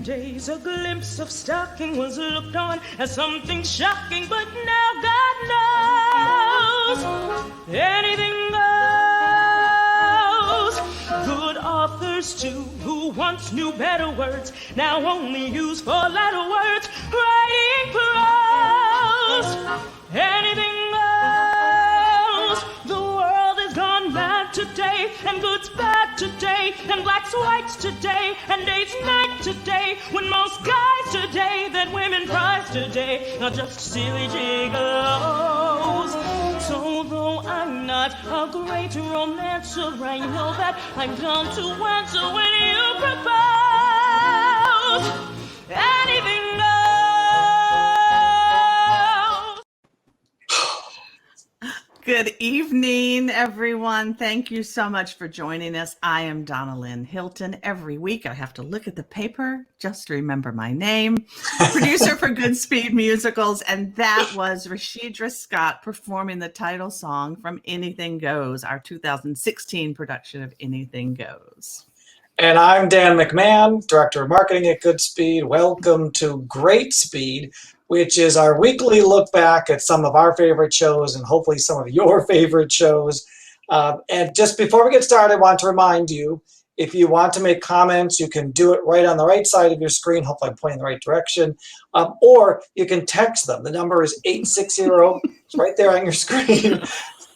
days, a glimpse of stocking was looked on as something shocking, but now God knows anything goes. Good authors too, who once knew better words, now only use four-letter words, writing prose. Anything goes. The world has gone mad today, and good's bad today, and black's whites today, and day's night today, when most guys today that women prize today are just silly gigolos. So though I'm not a great romancer, I know that I'm bound to answer when you propose. Anything goes. Good evening, everyone. Thank you so much for joining us. I am Donna Lynn Hilton. Every week I have to look at the paper just to remember my name. Producer for Goodspeed Musicals, and that was Rashidra Scott performing the title song from Anything Goes, our 2016 production of Anything Goes. And I'm Dan McMahon, Director of Marketing at Goodspeed. Welcome to Greatspeed, which is our weekly look back at some of our favorite shows and hopefully some of your favorite shows. And just before we get started, I want to remind you, if you want to make comments, you can do it right on the right side of your screen. Hopefully I'm pointing in the right direction. Or you can text them. The number is 860, it's right there on your screen,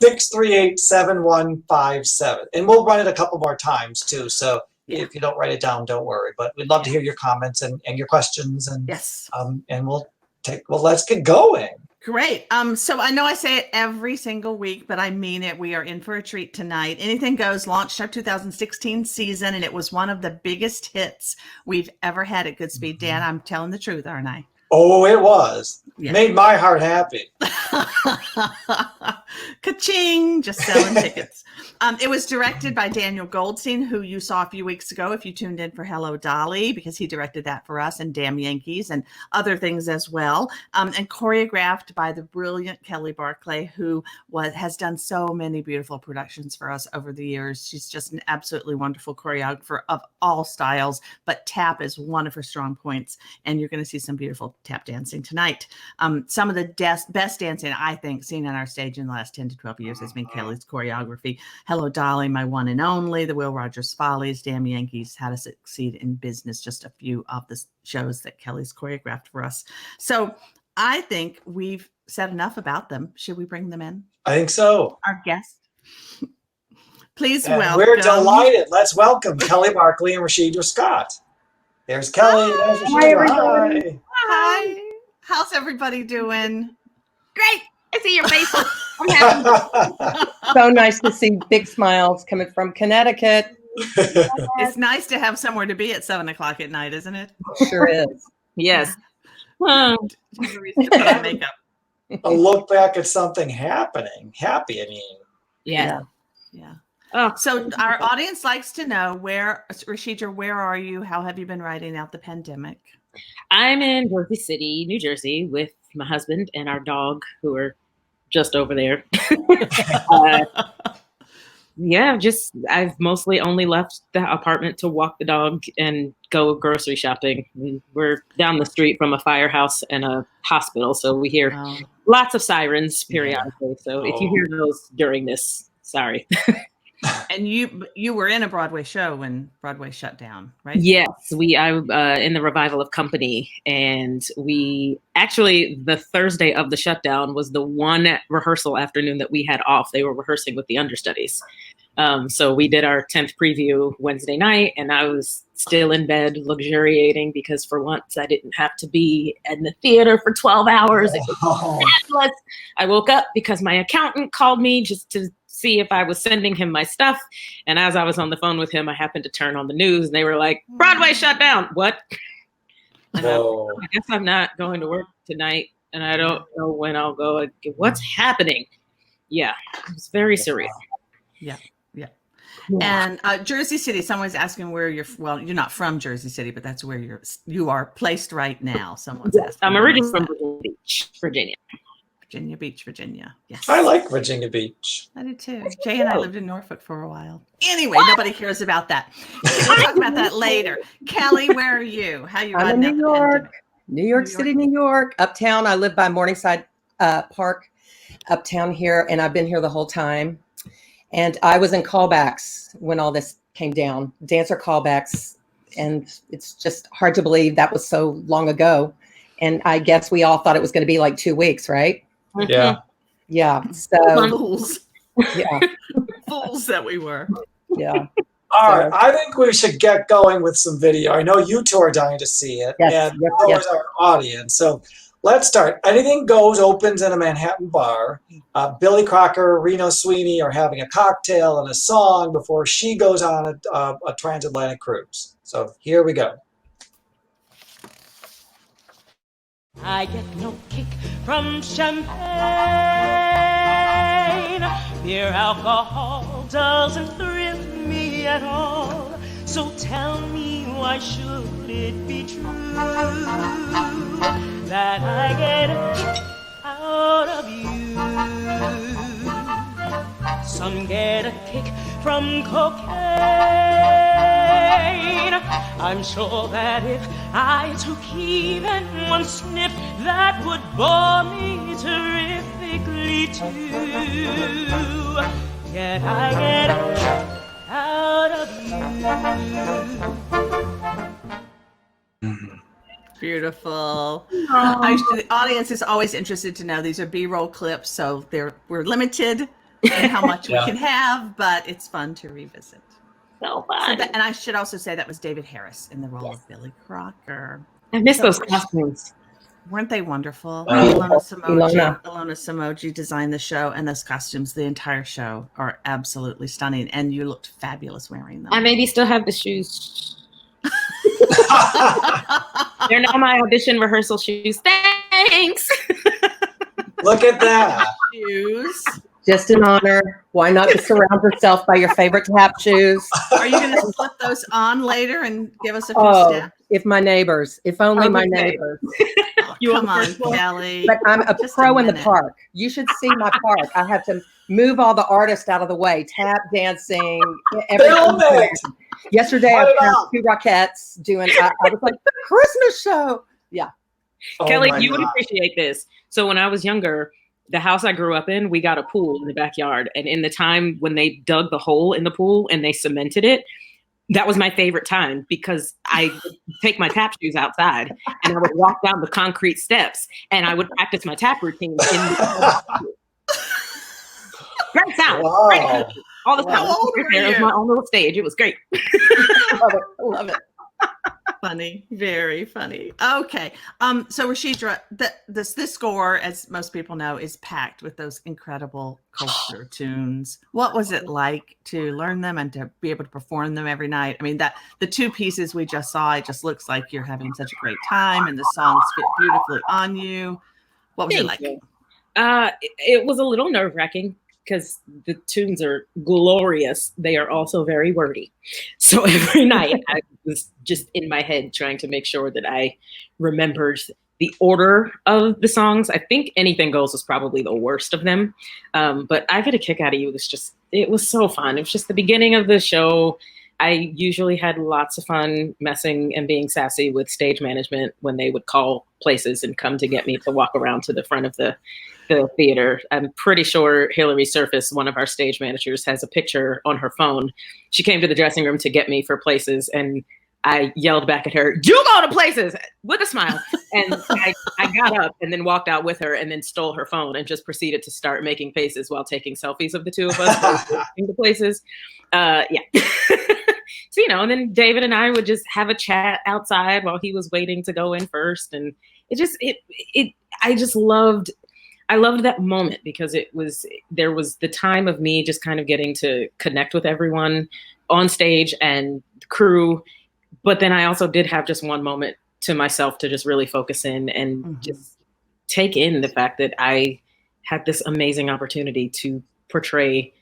638-7157. And we'll run it a couple more times too. So if you don't write it down, don't worry. But we'd love to hear your comments and your questions. And yes, and let's get going. Great. So I know I say it every single week, but I mean it. We are in for a treat tonight. Anything Goes launched our 2016 season, and it was one of the biggest hits we've ever had at Goodspeed. Dan, I'm telling the truth, aren't I? Oh, it was. Yeah. Made my heart happy. Ka-ching, just selling tickets. It was directed by Daniel Goldstein, who you saw a few weeks ago if you tuned in for Hello Dolly, because he directed that for us, and Damn Yankees and other things as well. And choreographed by the brilliant Kelli Barclay, who has done so many beautiful productions for us over the years. She's just an absolutely wonderful choreographer of all styles, but tap is one of her strong points, and you're going to see some beautiful tap dancing tonight. Some of the best dancing, I think, seen on our stage in the last 10 to 12 years has been Kelli's choreography. Hello Dolly, My One and Only, The Will Rogers Follies, Damn Yankees, How to Succeed in Business, just a few of the shows that Kelli's choreographed for us. So I think we've said enough about them. Should we bring them in? I think so. Our guest. Please welcome. We're delighted. Let's welcome Kelli Barclay and Rashidra Scott. There's Kelli. There's Rashidra. Hi. Hi. How's everybody doing? Great. I see your face. I'm happy. So nice to see big smiles coming from Connecticut. It's nice to have somewhere to be at 7 o'clock at night, isn't it? Sure is. Yes. A reason to put on makeup. A look back at something happening. Happy, I mean. Yeah. Oh, so our audience likes to know Rashidra, where are you? How have you been riding out the pandemic? I'm in Jersey City, New Jersey, with my husband and our dog, who are just over there. I've mostly only left the apartment to walk the dog and go grocery shopping. We're down the street from a firehouse and a hospital, so we hear lots of sirens periodically. So if you hear those during this, sorry. And you were in a Broadway show when Broadway shut down, right? Yes, I in the revival of Company, and we actually, the Thursday of the shutdown was the one rehearsal afternoon that we had off. They were rehearsing with the understudies. So we did our 10th preview Wednesday night, and I was still in bed luxuriating because for once I didn't have to be in the theater for 12 hours. It was fabulous. I woke up because my accountant called me just to see if I was sending him my stuff. And as I was on the phone with him, I happened to turn on the news and they were like, Broadway shut down. What? I guess I'm not going to work tonight and I don't know when I'll go. What's happening? Yeah, it was very surreal. Yeah. And Jersey City, someone's asking where you're not from Jersey City, but that's where you are placed right now. Someone's asking. I'm originally from Virginia Beach, Virginia. Virginia Beach, Virginia. Yes. I like Virginia Beach. I do too. Jay and I lived in Norfolk for a while. Anyway, nobody cares about that. We'll talk about that later. Kelly, where are you? How you I'm riding in out New the York, pandemic? New York City, New York, uptown. I live by Morningside Park, uptown here, and I've been here the whole time. And I was in callbacks when all this came down, dancer callbacks, and it's just hard to believe that was so long ago. And I guess we all thought it was going to be like 2 weeks, right? Yeah. Yeah. So Fools. yeah, Fools that we were. yeah. All right. I think we should get going with some video. I know you two are dying to see it, Yes, and yes, so yes. is our audience. So let's start. Anything Goes opens in a Manhattan bar. Billy Crocker, Reno Sweeney are having a cocktail and a song before she goes on a transatlantic cruise. So here we go. I get no kick from champagne. Mere alcohol doesn't thrill me at all. So tell me, why should it be true that I get a kick out of you? Some get a kick from cocaine. I'm sure that if I took even one sniff, that would bore me terrifically too. Yet I get a kick out of you. Beautiful. The audience is always interested to know these are B-roll clips, so we're limited in how much we can have, but it's fun to revisit. So fun. And I should also say that was David Harris in the role of Billy Crocker. I miss those costumes. Weren't they wonderful? Ilona. Ilona Somogyi designed the show, and those costumes, the entire show, are absolutely stunning, and you looked fabulous wearing them. I maybe still have the shoes. They're now my audition rehearsal shoes. Thanks. Look at that. Shoes. Just an honor. Why not surround yourself by your favorite tap shoes? Are you going to slip those on later and give us a few steps? If only my neighbors. Come on, Kelly. But I'm a Just pro a in the minute. park. You should see my park. I have to move all the artists out of the way. Tap dancing. Film it. Yesterday Cut I it passed off. 2 Rockettes doing. I was like, Christmas show. Yeah. Kelly, my you would God. appreciate this. So when I was younger, the house I grew up in, we got a pool in the backyard. And in the time when they dug the hole in the pool and they cemented it, that was my favorite time because I would take my tap shoes outside and I would walk down the concrete steps and I would practice my tap routine. Great sound. Wow. Great. All the How time. old were It was you? my own little stage. It was great. Love it. Love it. Funny, very funny. Okay, so Rashidra, this score, as most people know, is packed with those incredible culture tunes. What was it like to learn them and to be able to perform them every night? I mean, that the 2 pieces we just saw, it just looks like you're having such a great time, and the songs fit beautifully on you. What was it like? Thank you. It was a little nerve-wracking because the tunes are glorious. They are also very wordy. So every night I was just in my head trying to make sure that I remembered the order of the songs. I think Anything Goes was probably the worst of them. But I Get a Kick Out of You it was so fun. It was just the beginning of the show. I usually had lots of fun messing and being sassy with stage management when they would call places and come to get me to walk around to the front of the theater. I'm pretty sure Hillary Surface, one of our stage managers, has a picture on her phone. She came to the dressing room to get me for places, and I yelled back at her, "You go to places!" with a smile. And I got up and then walked out with her and then stole her phone and just proceeded to start making faces while taking selfies of the 2 of us going to places. Yeah. So, and then David and I would just have a chat outside while he was waiting to go in first. And I loved that moment because there was the time of me just kind of getting to connect with everyone on stage and the crew. But then I also did have just one moment to myself to just really focus in and just take in the fact that I had this amazing opportunity to portray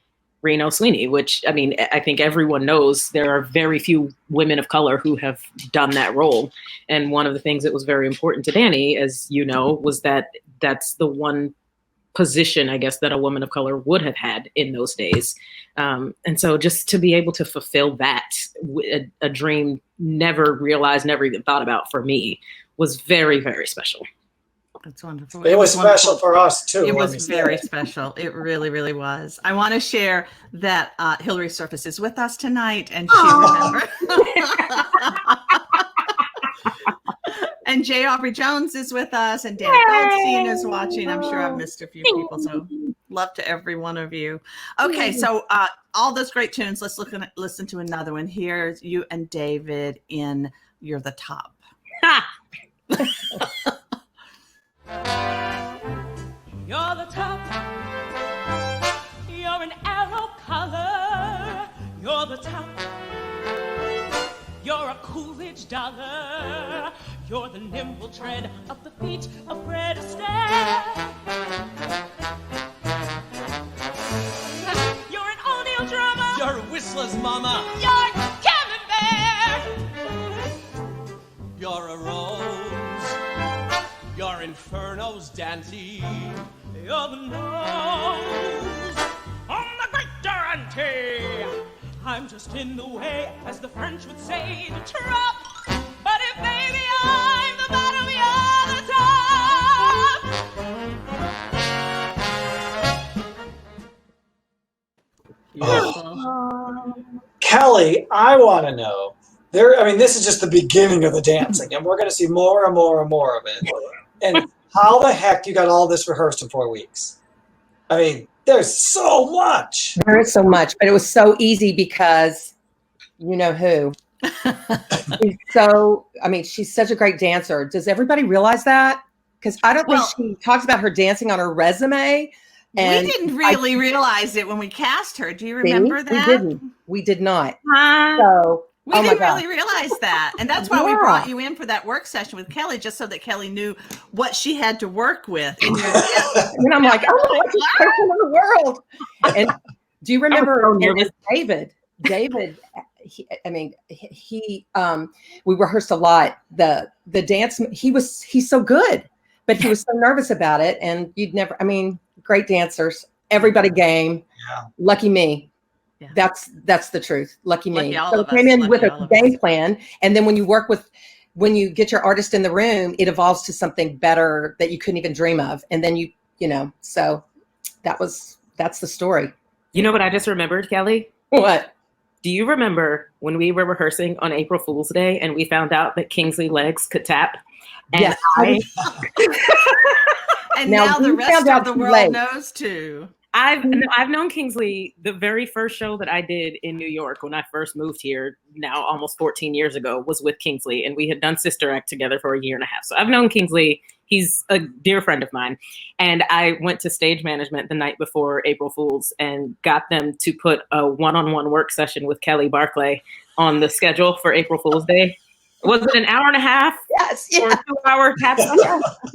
Reno Sweeney, which, I mean, I think everyone knows there are very few women of color who have done that role. And one of the things that was very important to Danny, as you know, was that that's the one position, I guess, that a woman of color would have had in those days. And so just to be able to fulfill that, a dream never realized, never even thought about for me, was very, very special. That's wonderful. It was special for us too. It was very special. It really, really was. I want to share that Hillary Surface is with us tonight, and she remembered. And J. Aubrey Jones is with us, and Dan Goldstein is watching. I'm sure I've missed a few people, so love to every one of you. Okay, so all those great tunes. Let's listen to another one. Here's you and David in "You're the Top." You're the top. You're an arrow color. You're the top. You're a Coolidge dollar. You're the nimble tread of the feet of Fred Astaire. You're an O'Neill drummer. You're Whistler's mama. You're Camembert. You're a rose. You're Inferno's Dante. You're the nose on the great Durante. I'm just in the way, as the French would say, to trap. But if baby I'm the bottom, you're the top. Kelli, I want to know. This is just the beginning of the dancing, and we're going to see more and more and more of it. And how the heck you got all this rehearsed in 4 weeks? I mean, there's so much. There is so much, but it was so easy because you know who. She's such a great dancer. Does everybody realize that? Because I don't think she talks about her dancing on her resume. And we didn't really realize it when we cast her. Do you remember that? We did not. We didn't really realize that. And that's why we brought you in for that work session with Kelli, just so that Kelli knew what she had to work with. And I'm like, what's this person in the world? And do you remember David? David, we rehearsed a lot. The dance, he's so good, but he was so nervous about it. And great dancers, everybody game. Yeah. Lucky me. Yeah. That's the truth. Lucky me. So it came in with a game plan. And then when you get your artist in the room, it evolves to something better that you couldn't even dream of. And then so that's the story. You know what I just remembered, Kelli? What? Do you remember when we were rehearsing on April Fool's Day and we found out that Kingsley Legs could tap? And yes. And now the rest of the world knows too. I've known Kingsley. The very first show that I did in New York when I first moved here, now almost 14 years ago, was with Kingsley, and we had done Sister Act together for a year and a half. So I've known Kingsley. He's a dear friend of mine. And I went to stage management the night before April Fool's and got them to put a one-on-one work session with Kelli Barclay on the schedule for April Fool's Day. Was it an hour and a half? Yes, yeah. Or 2 hour tap?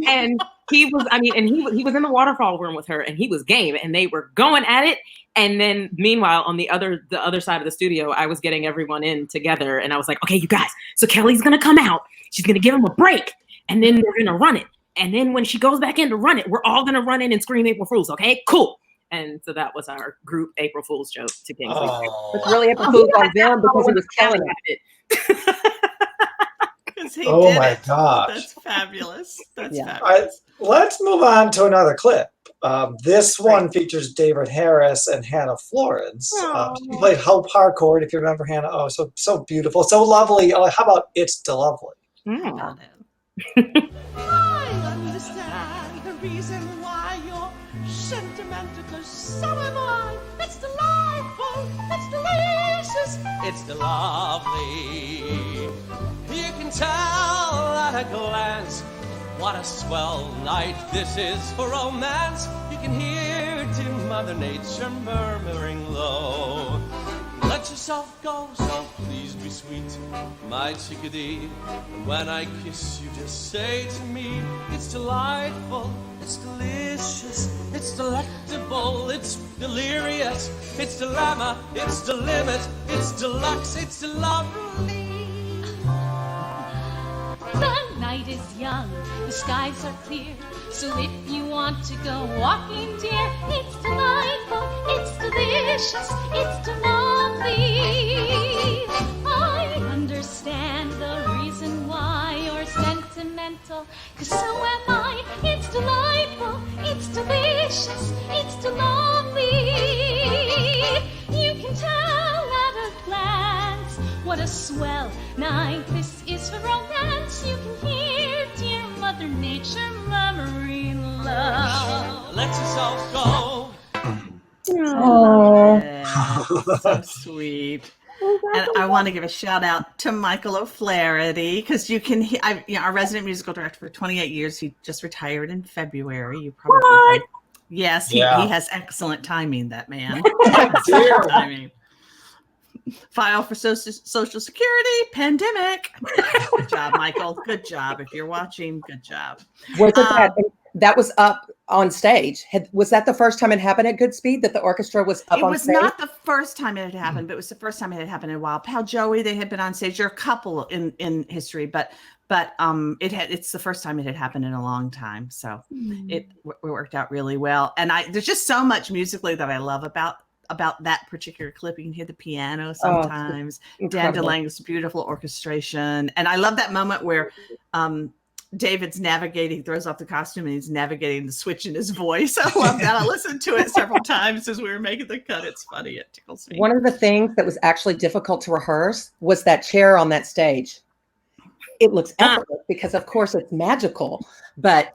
And he was in the waterfall room with her, and he was game, and they were going at it. And then meanwhile, on the other side of the studio, I was getting everyone in together, and I was like, okay, you guys, so Kelly's going to come out. She's going to give him a break, and then they're going to run it. And then when she goes back in to run it, we're all going to run in and scream April Fool's, okay? Cool. And so that was our group April Fool's joke to Kingsley. Oh. It's really April Fool's on them because he was killing it. Oh my gosh. That's fabulous. That's fabulous. All right, let's move on to another clip. This one features David Harris and Hannah Florence. She played Hope Harcourt, if you remember Hannah. Oh, so beautiful, so lovely. How about It's the Lovely? Mm. I understand the reason why you're sentimental, 'cause so am I. It's delightful, it's delicious, It's the lovely. You can tell at a glance what a swell night this is for romance. You can hear to Mother Nature murmuring low. Let yourself go, so please be sweet, my chickadee. And when I kiss you, just say to me, it's delightful, it's delicious, it's delectable, it's delirious, it's dilemma, it's the limit, it's deluxe, it's lovely. The night is young, the skies are clear, So if you want to go walking, dear, it's delightful, it's delicious, it's lovely. I understand the reason why you're sentimental, 'cause so am I. It's delightful, it's delicious, it's lovely. You can tell at a glance what a swell night this is for romance. You can hear dear Mother Nature murmuring love. Let yourself go. Oh, so sweet. And I want to give a shout out to Michael O'Flaherty, because you can hear, our resident musical director for 28 years. He just retired in February. You probably yes, he has excellent timing. That man, excellent timing. File for Social Security, pandemic. Good job, Michael. Good job. If you're watching, good job. Was it that was up on stage? Was that the first time it happened at Goodspeed, that the orchestra was up on stage? It was not the first time it had happened, but it was the first time it had happened in a while. Pal Joey, they had been on stage. There are a couple in history, but it's the first time it had happened in a long time. So it worked out really well. And there's just so much musically that I love about that particular clip. You can hear the piano sometimes. Dan DeLange's beautiful orchestration. And I love that moment where David's navigating, throws off the costume, and he's navigating the switch in his voice. I love that. I listened to it several times as we were making the cut. It's funny. It tickles me. One of the things that was actually difficult to rehearse was that chair on that stage. It looks effortless because, of course, it's magical. But,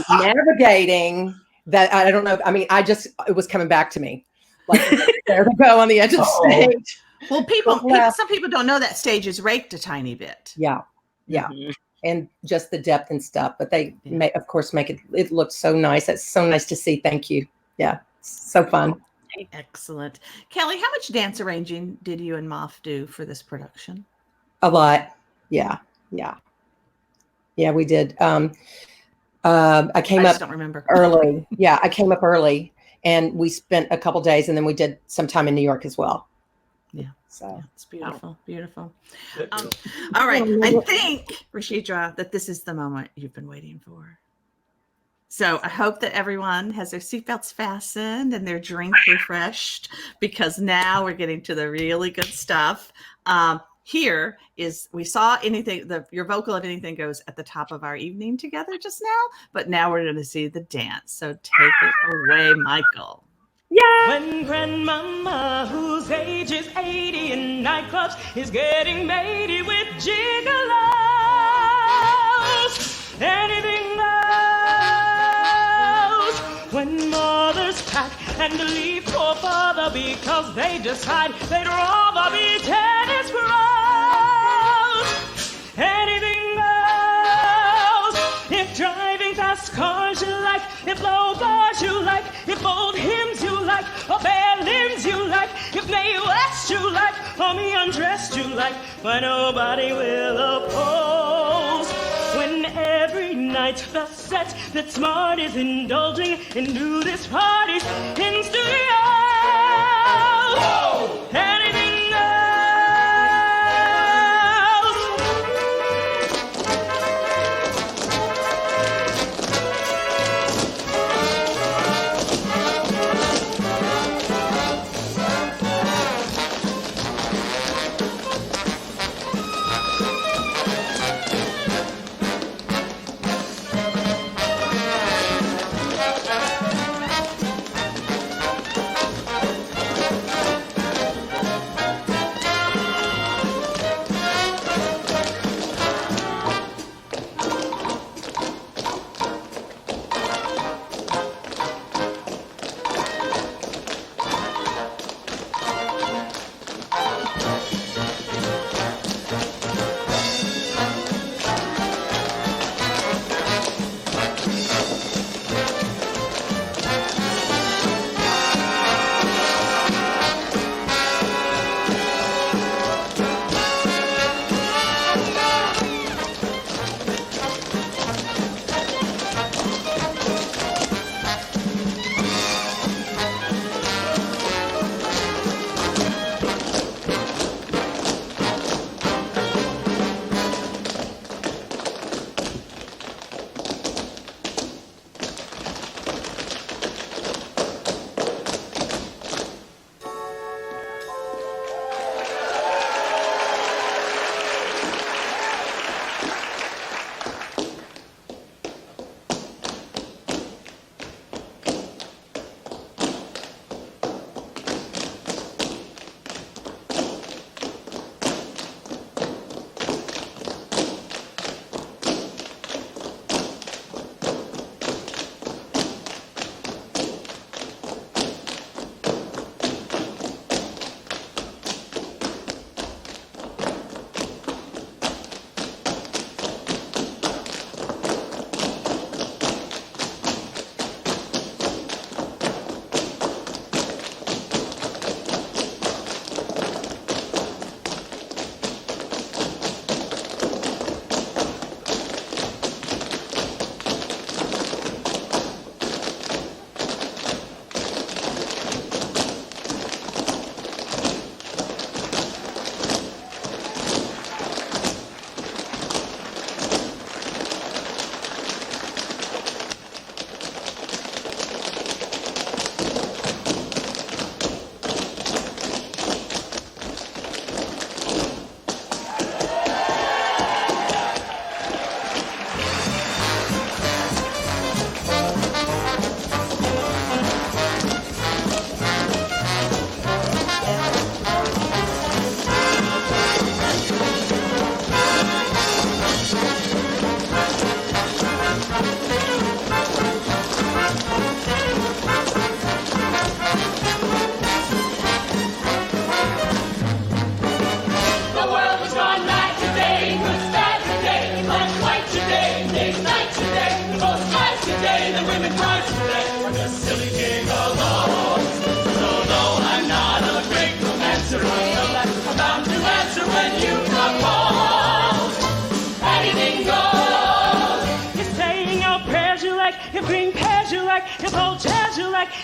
navigating that, I don't know. I mean, it was coming back to me. Like, there we go on the edge of the stage. Well, some people don't know that stage is raked a tiny bit. Yeah. Mm-hmm. And just the depth and stuff, but they may, of course, make it look so nice. It's so nice to see. Thank you. Yeah, so fun. Excellent. Kelli, how much dance arranging did you and Moff do for this production? A lot. Yeah, we did. I don't remember. Early. Yeah, I came up early, and we spent a couple days, and then we did some time in New York as well. Yeah. So it's beautiful, beautiful. All right. I think, Rashidra, that this is the moment you've been waiting for. So I hope that everyone has their seatbelts fastened and their drink refreshed, because now we're getting to the really good stuff. Here is, we saw your vocal of Anything Goes at the top of our evening together just now, but now we're going to see the dance. So take it away, Michael. Yeah. When grandmama, whose age is 80 in nightclubs, is getting matey with gigolos, anything goes. When mothers pack and leave poor father because they decide they'd rather be tennis pros, anything goes. If driving fast cars you like, if low bars you like, if old hymns you like, or bare limbs you like, if Mae West you like, or me undressed you like, why nobody will oppose. When every night the set that smart is indulging in nudist parties in studio, anything goes.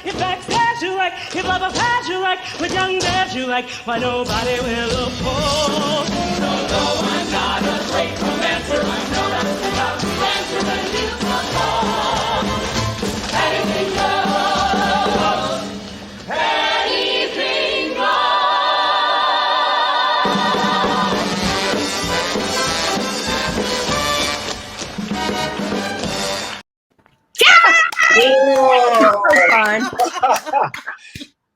if backstabs you like, if love affairs you like, with young devs you like, why nobody will oppose. No, I'm not a great romancer. I know that's about the answer when you come home. Anything goes. Anything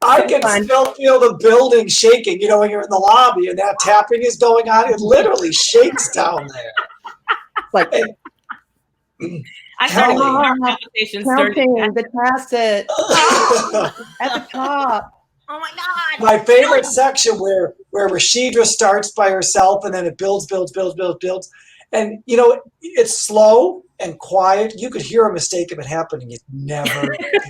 I can still feel the building shaking, when you're in the lobby and that tapping is going on. It literally shakes down there. Like, I started Kelli. conversations counting during the tacit at the top. Oh my God. My favorite section where Rashidra starts by herself and then it builds. And, it's slow and quiet. You could hear a mistake of it happening. It never did.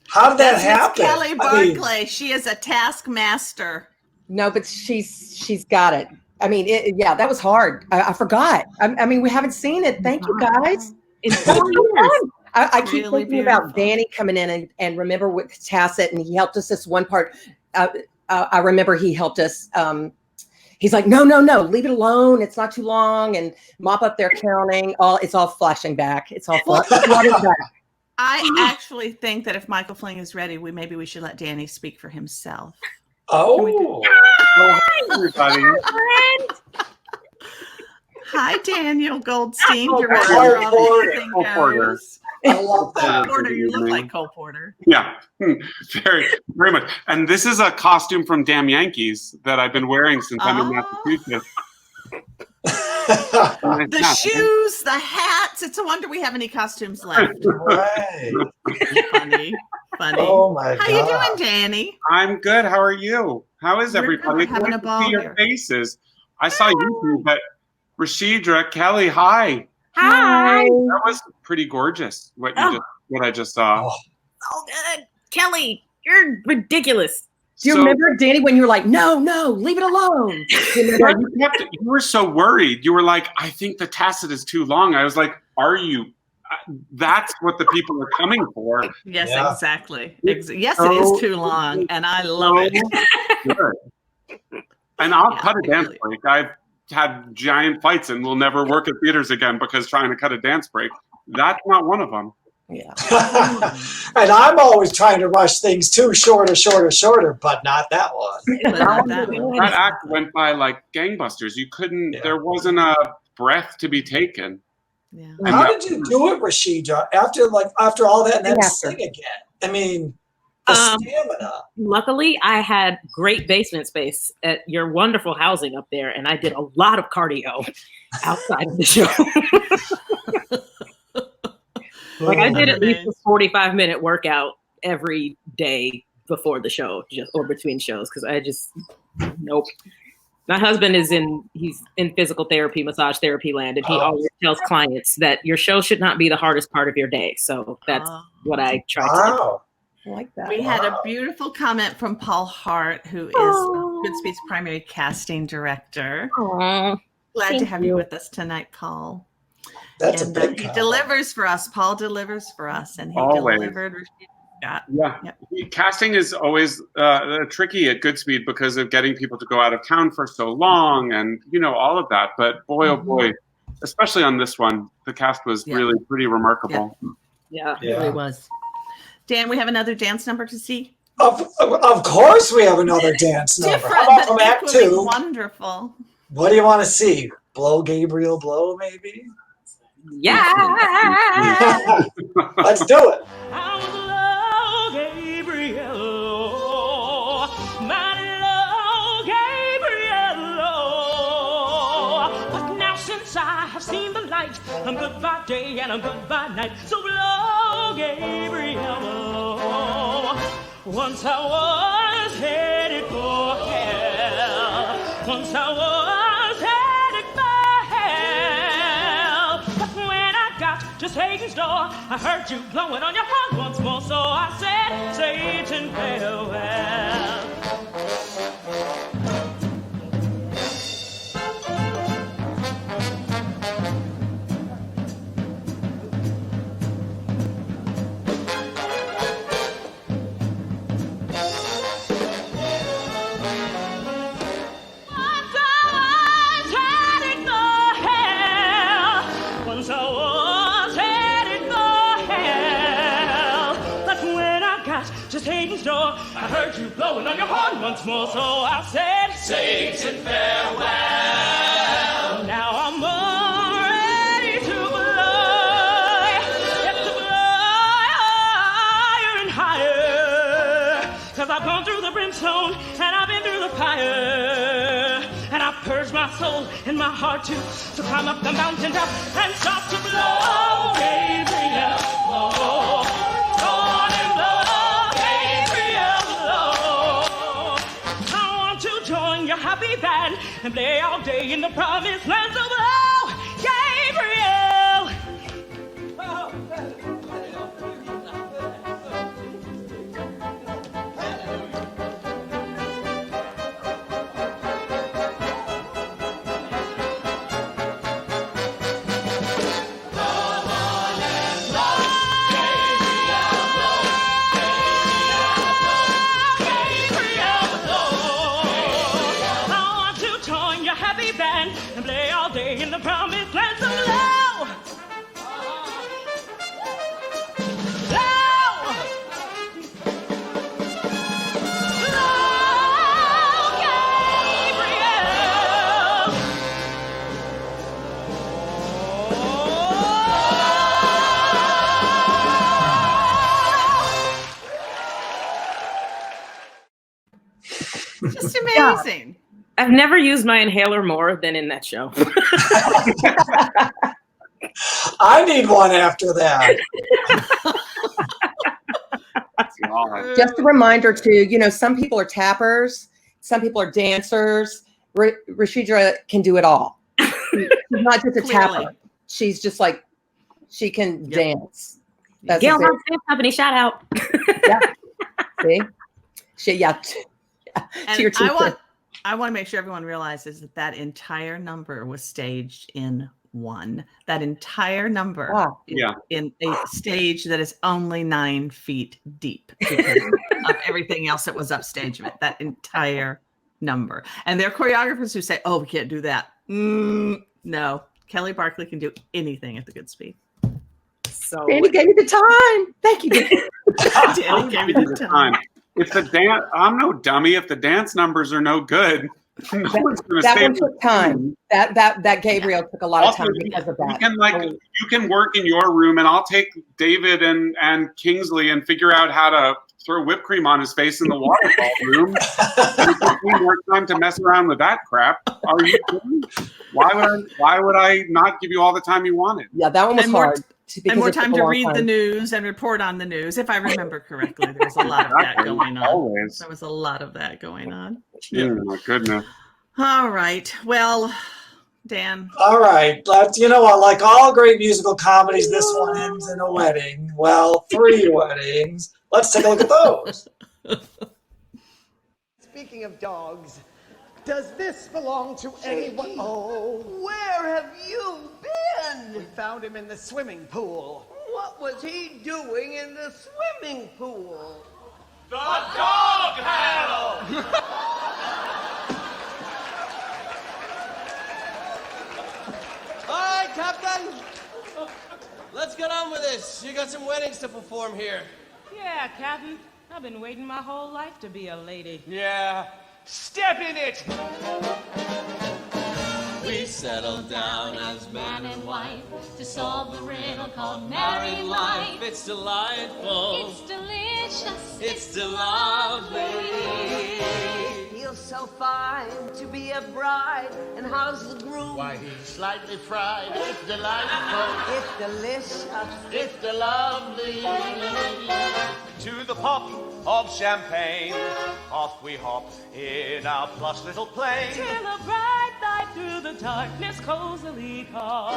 How did that happen? Kelli Barclay. She is a taskmaster. No, but she's got it. I mean, that was hard. I forgot. I mean, we haven't seen it. Thank you, guys. It's 4 years. I keep Really thinking about beautiful. Danny coming in and remember with Tacit, and he helped us this one part. I remember he helped us. He's like, no, leave it alone. It's not too long, and mop up their counting. It's all flashing back. It's all flooding back. I actually think that if Michael Fling is ready, maybe we should let Danny speak for himself. Oh. Hi, everybody. Hi, Daniel Goldstein, Oh, director Cole of Porter. Everything Cole Porter. Goes. I love that. Cole Porter, you look like Cole Porter. Yeah, very, very much. And this is a costume from Damn Yankees that I've been wearing since I'm in Massachusetts. The shoes, the hats. It's a wonder we have any costumes left. Right. Funny. Oh my How God. you doing, Danny? I'm good. How are you? How is We're everybody? good. We're having Good a to ball see your here. faces. I saw you two, but Rashidra, Kelli, hi. Hi. That was pretty gorgeous. What I just saw. Oh, good. Kelli, you're ridiculous. Do you remember, Danny, when you were like, no, leave it alone? You were so worried. You were like, I think the tacit is too long. I was like, are you? That's what the people are coming for. Yes, Yeah. exactly. Yes, it is too long, and I love it. Good. And I'll Yeah, cut a it dance really- break. I've had giant fights and will never work at theaters again because trying to cut a dance break. That's not one of them. Yeah. And I'm always trying to rush things too, shorter, but not that one. But not that one. That act went by like gangbusters. You couldn't, there wasn't a breath to be taken. Yeah. How did you do it, Rashidra? After all that, and then After. sing again. I mean, the stamina. Luckily, I had great basement space at your wonderful housing up there, and I did a lot of cardio outside of the show. Like I did at least a 45-minute workout every day before the show, or between shows, because I just nope. My husband he's in physical therapy, massage therapy land, and he always tells clients that your show should not be the hardest part of your day. So that's what I try to do. Wow. I like that. We had a beautiful comment from Paul Hart, who is Goodspeed's primary casting director. Aw. Glad to Thank have you with us tonight, Paul. That's And a big he compliment. delivers for us. Paul delivers for us, and he Always. delivered. Scott. Yeah. Yep. Casting is always tricky at Goodspeed because of getting people to go out of town for so long and, all of that. But boy, oh boy, especially on this one, the cast was really pretty remarkable. Yeah. It really was. Dan, we have another dance number to see. Of course we have another dance number. Different, How about but from Act equally 2? wonderful. What do you want to see? Blow, Gabriel, blow, maybe? Yeah. Let's do it. I was low, Gabriel, my low, Gabriel. But now since I have seen the light, I'm good by day and I'm good by night. So blow, Gabriel. Once I was headed for hell. Once I was headed for hell. But when I got to Satan's door, I heard you blowing on your horn once more. So I said, Satan, farewell. once more, so I said, Saints and farewell. now I'm ready to fly. Yes, to fly higher and higher. 'Cause I've gone through the brimstone and I've been through the fire. And I've purged my soul and my heart too, to climb up the mountain top and start to blow. Gabriel, blow. Go on and blow. Gabriel, blow. I want to join your happy band and play all day in the promised land. So blow, Gabriel. And play all day in the promised land. So low, low, low, Gabriel. Just amazing. I've never used my inhaler more than in that show. I need one after that. Just a reminder too, some people are tappers, some people are dancers. Rashidra can do it all. She's not just a tapper. She's just like, she can dance. That's Gail House Dance Company, shout out. See? And I want to make sure everyone realizes that entire number was staged in one. That entire number is in a stage that is only 9 feet deep because of everything else that was upstage of it. That entire number. And there are choreographers who say, "Oh, we can't do that." No, Kelli Barclay can do anything at the Goodspeed. So Danny gave me the time. Thank you. Danny gave me the time. If the dance, I'm no dummy. If the dance numbers are no good, no one's going to That stay. one took time. That Gabriel took a lot of time because of that. You can work in your room, and I'll take David and Kingsley and figure out how to throw whipped cream on his face in the waterfall room. And it took me more time to mess around with that crap. Are you kidding? Why would I not give you all the time you wanted? Yeah, that one was hard. And more time to read the news and report on the news. If I remember correctly, there was a lot of that going on. Always. There was a lot of that going on. Oh, my goodness. All right. Well, Dan. All right. Let's, like all great musical comedies, this one ends in a wedding. Well, 3 weddings. Let's take a look at those. Speaking of dogs, does this belong to anyone? Oh, where have you been? We found him in the swimming pool. What was he doing in the swimming pool? The dog handle! All right, Captain. Let's get on with this. You got some weddings to perform here. Yeah, Captain. I've been waiting my whole life to be a lady. Yeah. Step in it! We settled down as Man and wife to solve the riddle called married life. It's delightful. It's delicious. It's lovely. Feels so fine to be a bride. And how's the groom? Why, he's slightly fried. It's delightful. It's delicious. It's lovely. To the pop of champagne, off we hop in our plush little plane. Till a bright light through the darkness cozily calls.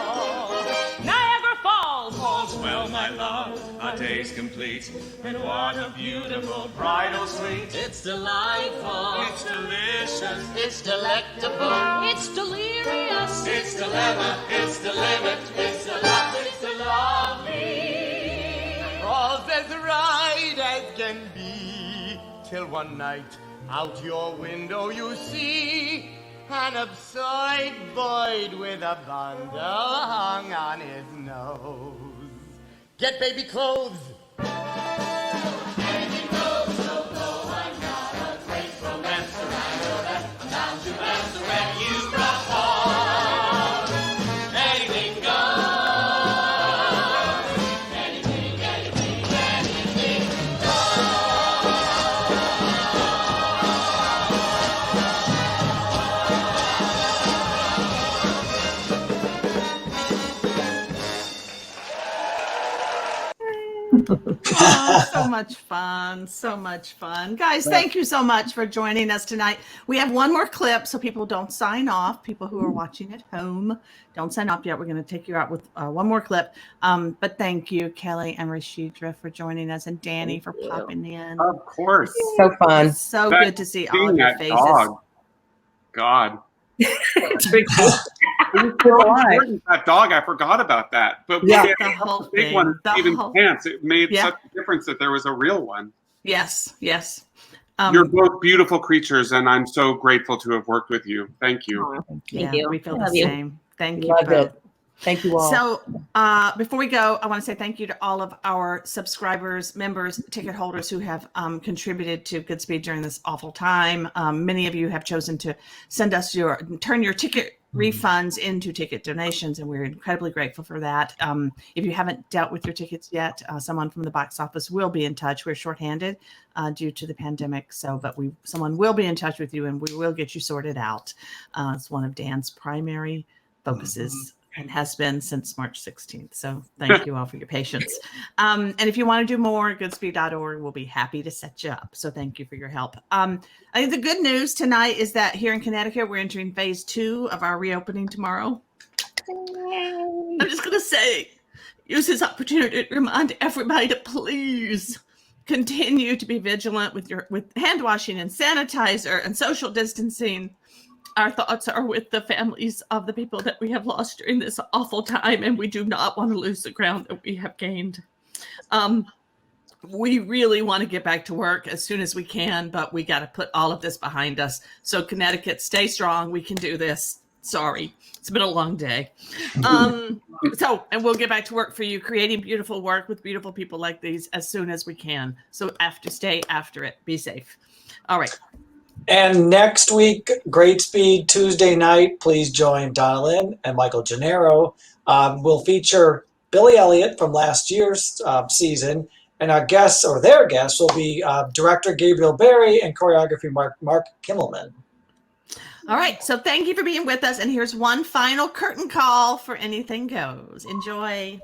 Niagara Falls. All's well, my love, our day's complete. And what a beautiful bridal suite. It's delightful. It's delicious. It's delectable. It's delirious. It's delivered. It's delivered. It's delightful. It's lovely. All's as right as can be, till one night out your window you see an absurd bird with a bundle hung on his nose. Get baby clothes. Baby clothes, so go, I got a great romance. So much fun. So much fun. Guys, thank you so much for joining us tonight. We have one more clip, so people don't sign off. People who are watching at home, don't sign off yet. We're going to take you out with one more clip. But thank you, Kelli and Rashidra, for joining us, and Danny for popping in. Of course. So fun. So good to see all of your That faces. dog. God. That dog, I forgot about that. But Yeah, we the had whole a big thing. one, The even whole- pants. It made Yeah. such a difference that there was a real one. Yes. You're both beautiful creatures, and I'm so grateful to have worked with you. Thank you. Thank you. We feel Love the you. same. Thank you Love both. it. Thank you all. So before we go, I want to say thank you to all of our subscribers, members, ticket holders who have contributed to Goodspeed during this awful time. Many of you have chosen to turn your ticket refunds into ticket donations, and we're incredibly grateful for that. If you haven't dealt with your tickets yet, someone from the box office will be in touch. We're shorthanded due to the pandemic, but someone will be in touch with you, and we will get you sorted out. It's one of Dan's primary focuses. And has been since March 16th. So thank you all for your patience. And if you want to do more, goodspeed.org will be happy to set you up. So thank you for your help. I think the good news tonight is that here in Connecticut, we're entering phase 2 of our reopening tomorrow. I'm just going to say, use this opportunity to remind everybody to please continue to be vigilant with hand washing and sanitizer and social distancing. Our thoughts are with the families of the people that we have lost during this awful time, and we do not want to lose the ground that we have gained. We really want to get back to work as soon as we can, but we got to put all of this behind us. So Connecticut, stay strong. We can do this. Sorry, it's been a long day. And we'll get back to work for you, creating beautiful work with beautiful people like these as soon as we can. So stay after it. Be safe. All right. And next week, Greatspeed Tuesday night, please join Donna Lynn and Michael Gennaro. We'll feature Billy Elliot from last year's season, and their guests will be director Gabriel Barry and choreography Mark Kimmelman. All right, so thank you for being with us, and here's one final curtain call for Anything Goes. Enjoy.